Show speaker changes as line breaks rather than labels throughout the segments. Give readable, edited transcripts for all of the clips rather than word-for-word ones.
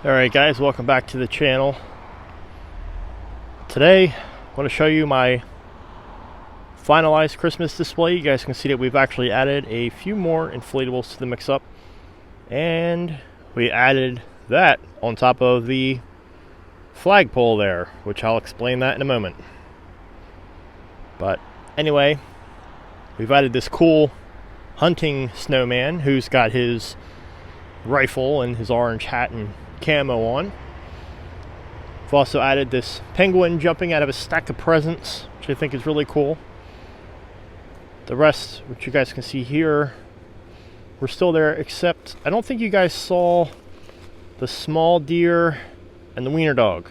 Alright guys, welcome back to the channel. Today I want to show you my finalized Christmas display. You guys can see that we've actually added a few more inflatables to the mix-up, and we added that on top of the flagpole there, which I'll explain that in a moment. But anyway, we've added this cool hunting snowman who's got his rifle and his orange hat and camo on. We've also added this penguin jumping out of a stack of presents, which I think is really cool. The rest, which you guys can see here, we're still there, except I don't think you guys saw the small deer and the wiener dog.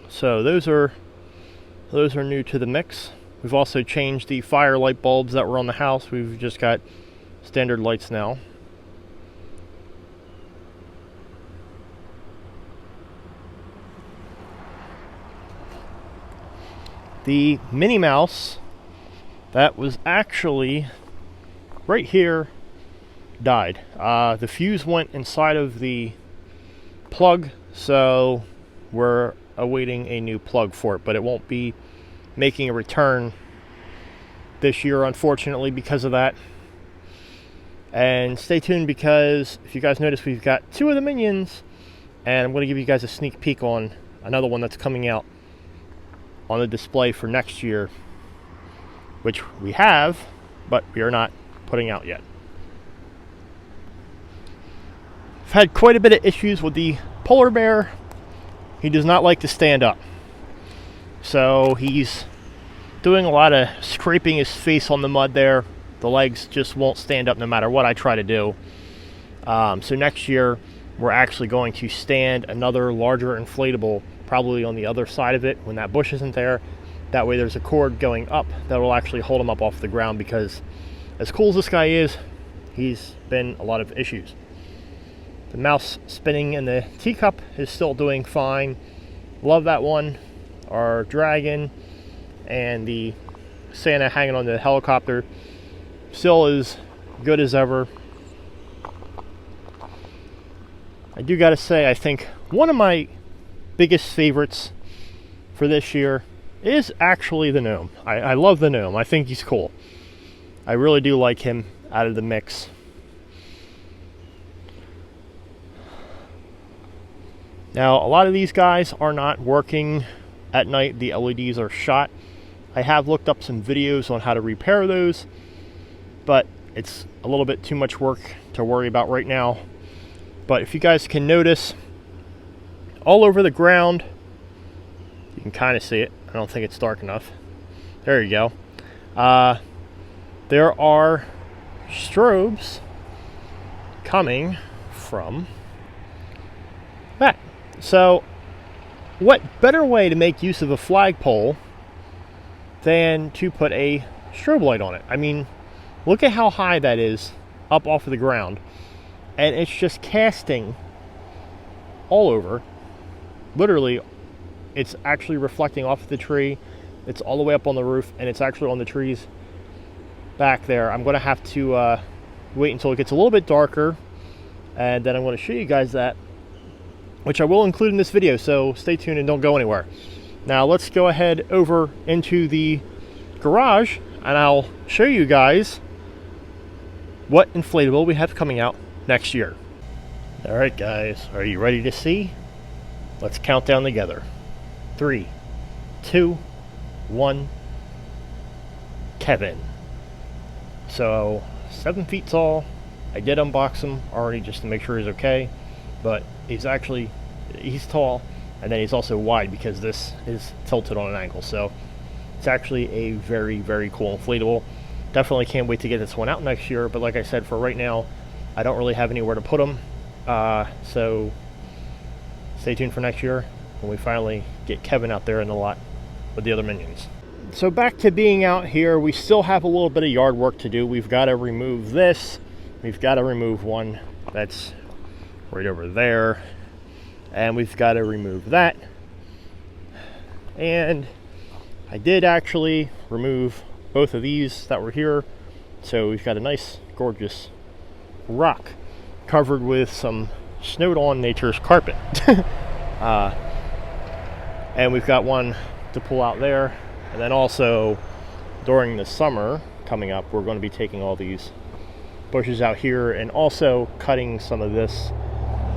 So those are new to the mix. We've also changed the fire light bulbs that were on the house. We've just got standard lights now. The Minnie Mouse that was actually right here died. The fuse went inside of the plug, so we're awaiting a new plug for it, but it won't be making a return this year, unfortunately, because of that. And stay tuned, because if you guys notice, we've got two of the Minions, and I'm going to give you guys a sneak peek on another one that's coming out on the display for next year, which we have, but we are not putting out yet. I've had quite a bit of issues with the polar bear. He does not like to stand up, so he's doing a lot of scraping his face on the mud there. The legs just won't stand up no matter what I try to do. So next year we're actually going to stand another larger inflatable probably on the other side of it when that bush isn't there. That way there's a cord going up that will actually hold him up off the ground, because as cool as this guy is, he's been a lot of issues. The mouse spinning in the teacup is still doing fine. Love that one. Our dragon and the Santa hanging on the helicopter still is good as ever. I do gotta say, I think one of my biggest favorites for this year is actually the gnome. I love the gnome. I think he's cool. I really do like him out of the mix. Now, a lot of these guys are not working at night. The LEDs are shot. I have looked up some videos on how to repair those, but it's a little bit too much work to worry about right now. But if you guys can notice, all over the ground, you can kind of see it. I don't think it's dark enough. There you go. There are strobes coming from that. So what better way to make use of a flagpole than to put a strobe light on it? I mean, look at how high that is up off of the ground, and it's just casting all over. Literally, it's actually reflecting off of the tree. It's all the way up on the roof, and it's actually on the trees back there. I'm going to have to wait until it gets a little bit darker, and then I'm going to show you guys that, which I will include in this video, so stay tuned and don't go anywhere. Now let's go ahead over into the garage, and I'll show you guys what inflatable we have coming out next year. Alright guys, are you ready to see? Let's count down together. 3, 2, 1. Kevin. So 7 feet tall. I did unbox him already just to make sure he's okay, but he's tall, and then he's also wide because this is tilted on an angle. So it's actually a very, very cool inflatable. Definitely can't wait to get this one out next year, but like I said, for right now I don't really have anywhere to put him. So stay tuned for next year when we finally get Kevin out there in the lot with the other Minions. So back to being out here, we still have a little bit of yard work to do. We've got to remove this. We've got to remove one that's right over there. And we've got to remove that. And I did actually remove both of these that were here. So we've got a nice, gorgeous rock covered with some snowed on nature's carpet. And we've got one to pull out there. And then also during the summer coming up, we're going to be taking all these bushes out here and also cutting some of this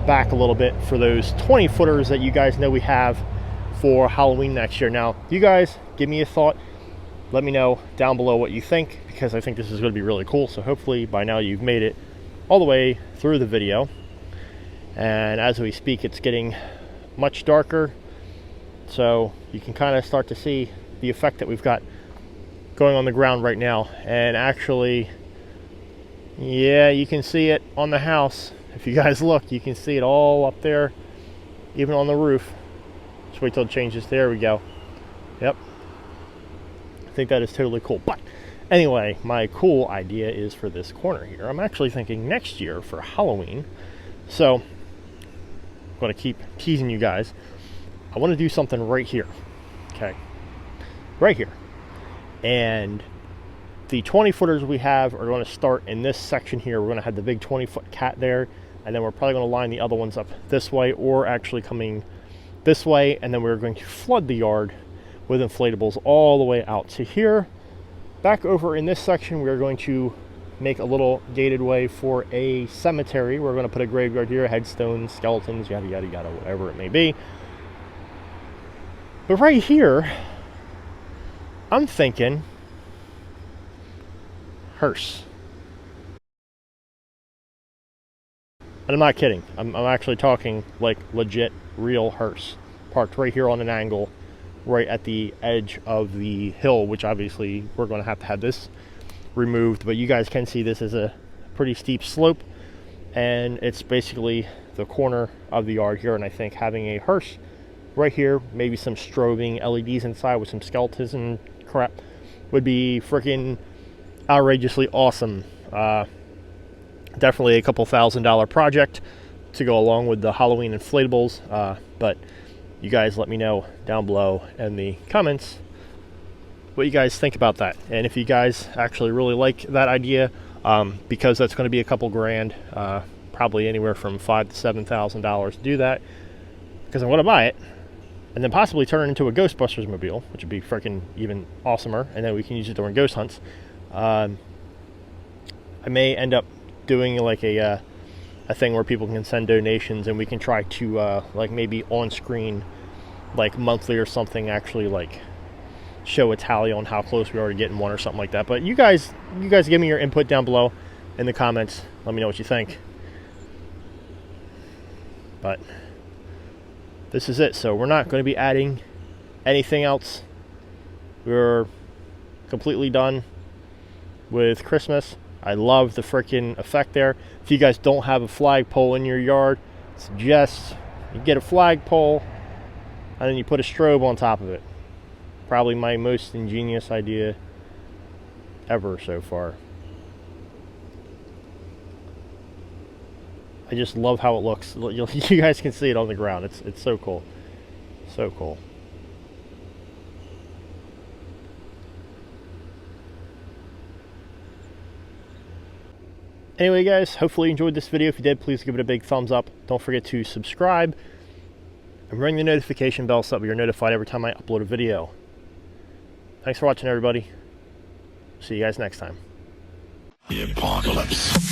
back a little bit for those 20 footers that you guys know we have for Halloween next year. Now, you guys give me a thought. Let me know down below what you think, because I think this is going to be really cool. So hopefully by now you've made it all the way through the video. And as we speak, it's getting much darker. So you can kind of start to see the effect that we've got going on the ground right now. And actually, yeah, you can see it on the house. If you guys look, you can see it all up there, even on the roof. Just wait till it changes. There we go. Yep. I think that is totally cool. But anyway, my cool idea is for this corner here. I'm actually thinking next year for Halloween. So I'm going to keep teasing you guys. I want to do something right here. Okay. Right here. And the 20 footers we have are going to start in this section here. We're going to have the big 20-foot cat there. And then we're probably going to line the other ones up this way, or actually coming this way. And then we're going to flood the yard with inflatables all the way out to here. Back over in this section, we're going to make a little gated way for a cemetery. We're going to put a graveyard here, headstones, skeletons, yada, yada, yada, whatever it may be. But right here, I'm thinking hearse. And I'm not kidding. I'm actually talking like legit, real hearse. Parked right here on an angle, right at the edge of the hill, which obviously we're going to have this removed. But you guys can see this is a pretty steep slope. And it's basically the corner of the yard here. And I think having a hearse right here, maybe some strobing LEDs inside with some skeletons and crap, would be freaking outrageously awesome. Definitely a couple $1,000 project to go along with the Halloween inflatables. But you guys let me know down below in the comments what you guys think about that. And if you guys actually really like that idea, because that's going to be a couple grand, probably anywhere from $5,000 to $7,000 to do that, because I'm going to buy it and then possibly turn it into a Ghostbusters mobile, which would be freaking even awesomer. And then we can use it during ghost hunts. I may end up doing like a thing where people can send donations, and we can try to like maybe on screen, like monthly or something, actually like show a tally on how close we are to getting one or something like that. But you guys give me your input down below in the comments. Let me know what you think. But this is it. So we're not going to be adding anything else. We're completely done with Christmas. I love the freaking effect there. If you guys don't have a flagpole in your yard, suggest you get a flagpole and then you put a strobe on top of it. Probably my most ingenious idea ever so far. I just love how it looks. You guys can see it on the ground. It's so cool. So cool. Anyway, guys, hopefully you enjoyed this video. If you did, please give it a big thumbs up. Don't forget to subscribe and ring the notification bell so that you're notified every time I upload a video. Thanks for watching, everybody. See you guys next time.
The apocalypse.